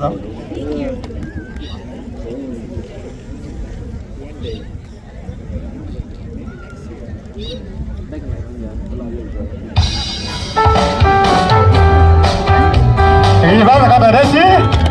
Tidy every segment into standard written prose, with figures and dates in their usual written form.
နော်ဒီဘာကတဲ့စီ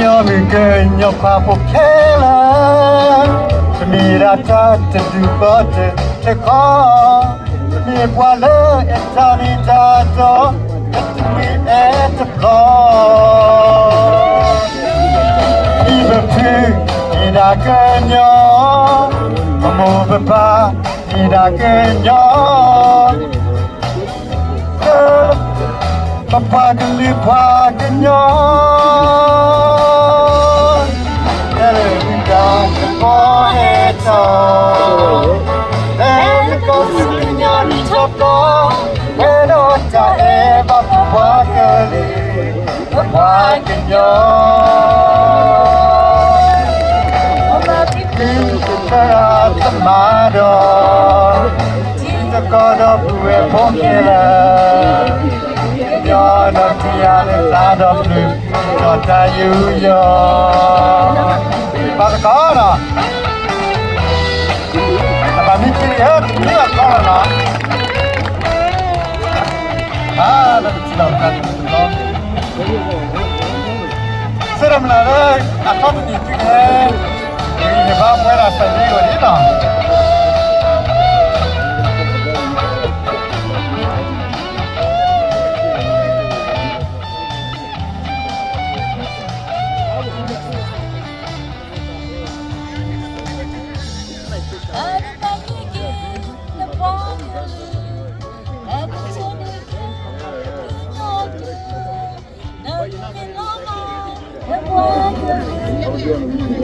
ညောမကညောဖာဖို့ခဲလာမိရာတာတူပတ်တဲ့ခေါ်မြေပွာလဲအတာနီတာတော့အတူမီအဲ့တဘလောဒီဘဖေဒီဒါကညောမမောဘပါဒီဒါကညောPapa geli pagenya Ele vida poeta Ele kosinya ni chapa Pero ta eva papa geli pagenya Mama pipi kara tamado Tinta kodo buwe pokela Yo no tiene nada de no te ayudo. ¿Para cara? ¿Para mí qué es? ¿Qué cara? Ah, la chica está no. Será una vez a todo ni que y va fuera hasta llego ahorita.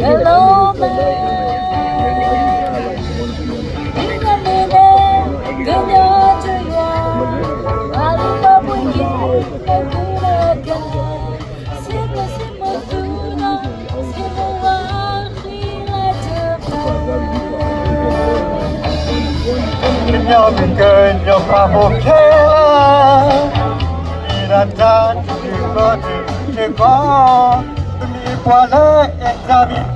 Hello, Nhớ mình cười nhớ qua một thế Đi ra ta chỉ có thể có Mình qua lỡ em ra bị